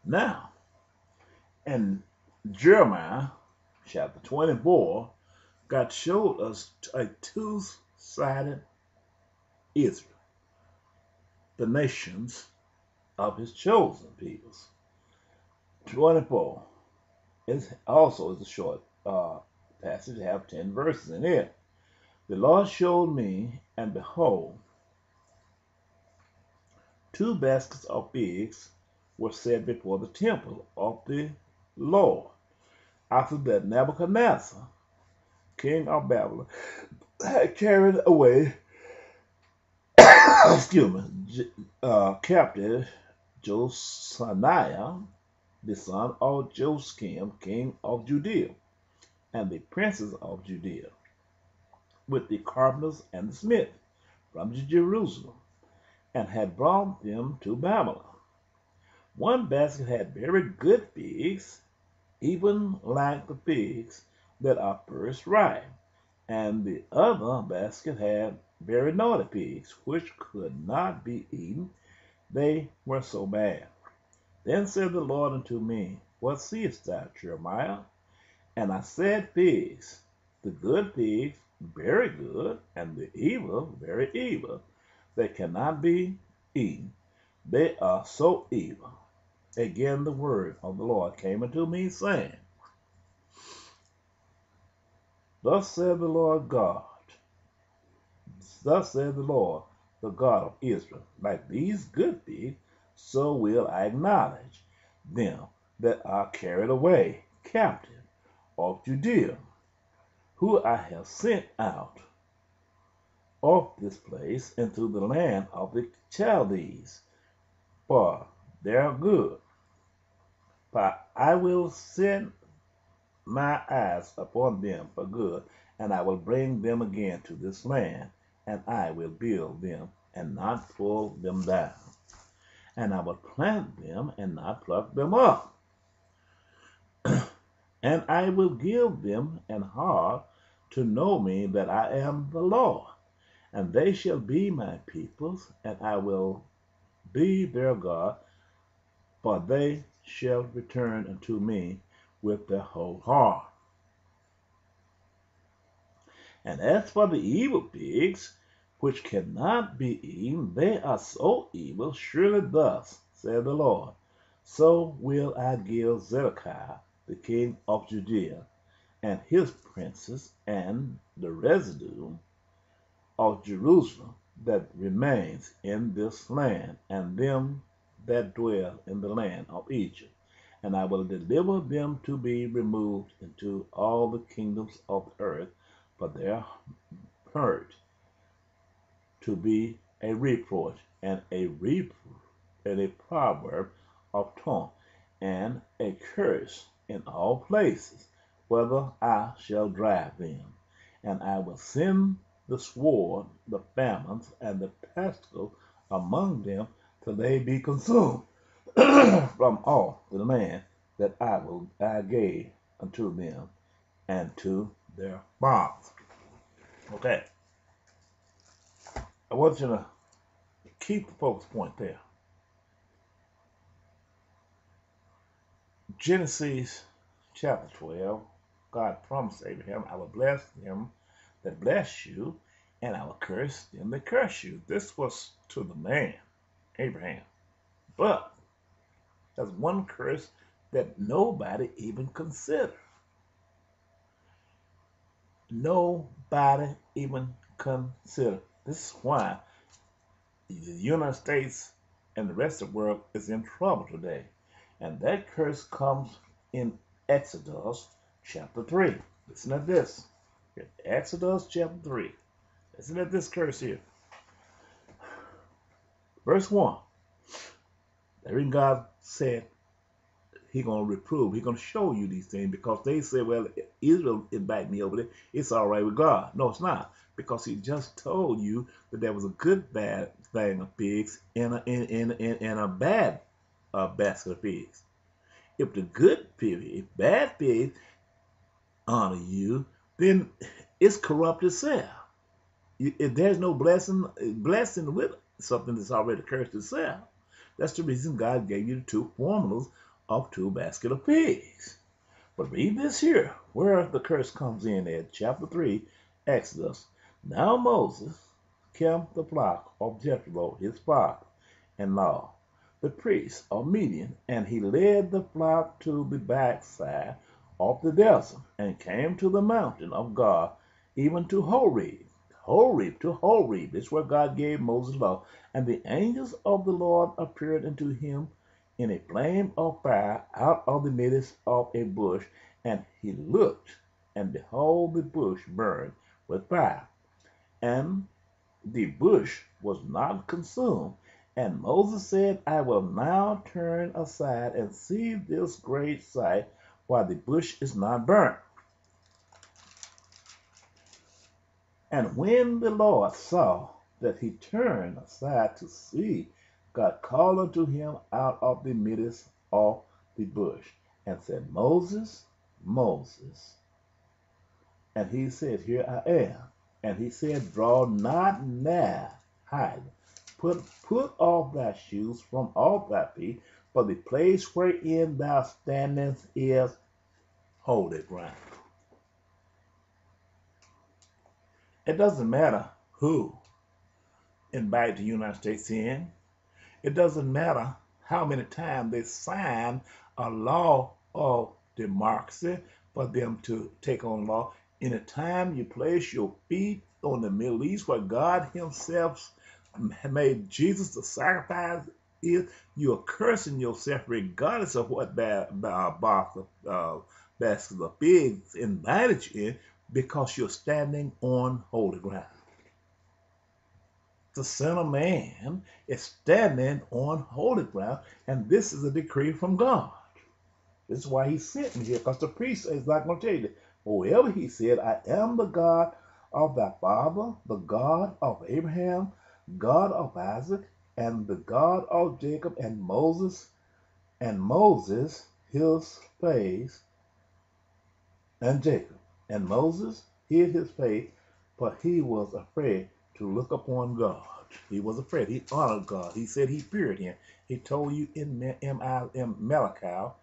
Now, in Jeremiah chapter 24, God showed us a two-sided Israel, the nations of his chosen peoples. 24 is also is a short passage, have 10 verses in it. The Lord showed me, and behold, two baskets of figs were set before the temple of the Lord. After that, Nebuchadnezzar, king of Babylon, had carried away, excuse me, captive Josiah, the son of Joachim, king of Judea, and the princes of Judea, with the carpenters and the smiths from Jerusalem, and had brought them to Babylon. One basket had very good figs, even like the figs that are first ripe, and the other basket had very naughty figs, which could not be eaten, they were so bad. Then said the Lord unto me, What seest thou, Jeremiah? And I said, Figs, the good figs, very good, and the evil, very evil. They cannot be eaten. They are so evil. Again the word of the Lord came unto me, saying, Thus said the Lord God, thus said the Lord, the God of Israel, like these good figs, so will I acknowledge them that are carried away captive of Judea, who I have sent out of this place into the land of the Chaldees, for their good. But I will send my eyes upon them for good, and I will bring them again to this land, and I will build them and not pull them down, and I will plant them and not pluck them up, and I will give them an heart to know me that I am the Lord, and they shall be my peoples, and I will be their God, for they shall return unto me with their whole heart. And as for the evil pigs, which cannot be eaten, they are so evil, surely thus said the Lord, so will I give Zedekiah, the king of Judea, and his princes, and the residue of Jerusalem that remains in this land, and them that dwell in the land of Egypt. And I will deliver them to be removed into all the kingdoms of the earth for their hurt, to be a reproach and a proverb of taunt, and a curse in all places, whether I shall drive them. And I will send the sword, the famines, and the pestilence among them till they be consumed from all the land that I gave unto them and to their fathers. Okay, I want you to keep the focus point there. Genesis chapter 12, God promised Abraham, I will bless them that bless you, and I will curse them that curse you. This was to the man, Abraham. But there's one curse that nobody even considered. Nobody even considered. This is why the United States and the rest of the world is in trouble today. And that curse comes in Exodus chapter 3. Listen to this. Exodus chapter 3. Listen to this curse here. Verse 1. Therein God said He's going to reprove. He's going to show you these things because they say, well, Israel invited me over there. It's all right with God. No, it's not. Because he just told you that there was a good bad thing of pigs and a bad basket of pigs. If the good pig, if bad pig honor you, then it's corrupt itself. If there's no blessing with something that's already cursed itself, that's the reason God gave you the two formulas of 2 baskets of pigs. But read this here, where the curse comes in at chapter 3, Exodus. Now Moses kept the flock of Jethro, his father-in-law, the priest of Midian, and he led the flock to the backside of the desert, and came to the mountain of God, even to Horeb. Horeb. This is where God gave Moses law. And the angels of the Lord appeared unto him in a flame of fire out of the midst of a bush. And he looked, and behold, the bush burned with fire, and the bush was not consumed. And Moses said, I will now turn aside and see this great sight, why the bush is not burnt. And when the Lord saw that he turned aside to see, God called unto him out of the midst of the bush, and said, Moses, Moses. And he said, Here I am. And he said, Draw not nigh, hide. Put off thy shoes from off thy feet, for the place wherein thou standest is holy ground. It doesn't matter who invited the United States in. It doesn't matter how many times they sign a law of democracy for them to take on law. Anytime you place your feet on the Middle East, where God himself made Jesus the sacrifice is, you are cursing yourself regardless of what baskets of pigs invited you in, because you're standing on holy ground. The Son of Man is standing on holy ground, and this is a decree from God. This is why he sent me here, because the priest is not going to tell you that. However, he said, I am the God of thy father, the God of Abraham, God of Isaac, and the God of Jacob. And Moses his face, and Jacob. And Moses hid his face, for he was afraid to look upon God. He was afraid. He honored God. He said he feared him. He told you in Malachi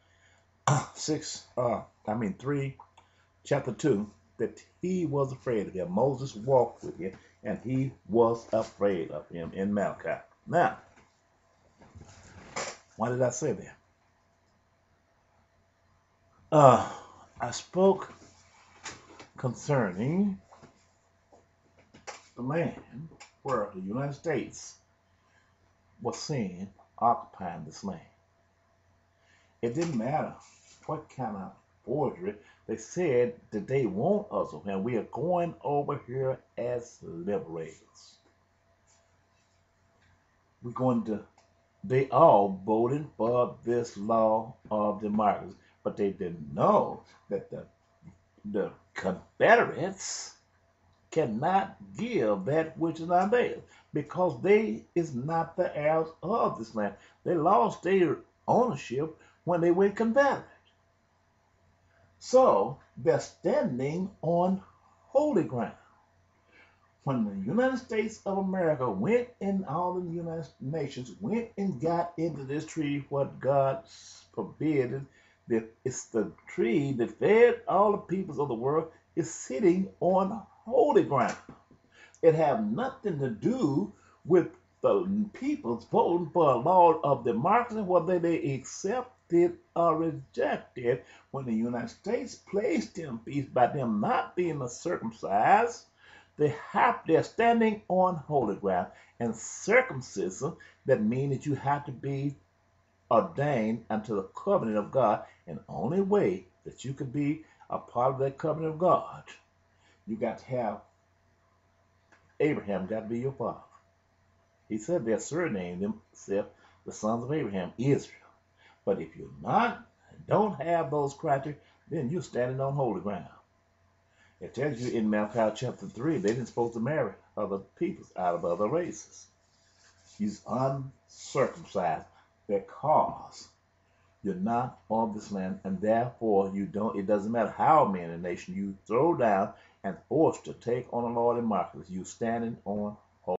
3, chapter 2, that he was afraid of him. Moses walked with him, and he was afraid of him in Malachi. Now, why did I say that? I spoke concerning the land where the United States was seen occupying this land. It didn't matter what kind of forgery. They said that they want us, and we are going over here as liberators. They all voted for this law of democracy, but they didn't know that the Confederates cannot give that which is not theirs, because they is not the heirs of this land. They lost their ownership when they went Confederate. So they're standing on holy ground. When the United States of America went, and all the United Nations went and got into this tree, what God forbid, that it's the tree that fed all the peoples of the world, is sitting on holy ground. It have nothing to do with the peoples voting for a law of democracy, whether they accepted or rejected. When the United States placed them peace by them not being circumcised, they're standing on holy ground. And circumcision, that means that you have to be ordained unto the covenant of God. And the only way that you could be a part of that covenant of God, you got to have Abraham, got to be your father. He said they surnamed themselves the sons of Abraham, Israel. But if you're not, don't have those criteria, then you're standing on holy ground. It tells you in Malachi chapter 3, they didn't supposed to marry other peoples out of other races. He's uncircumcised because you're not of this land, and therefore it doesn't matter how many nations you throw down and forced to take on the Lord in democracy, you're standing on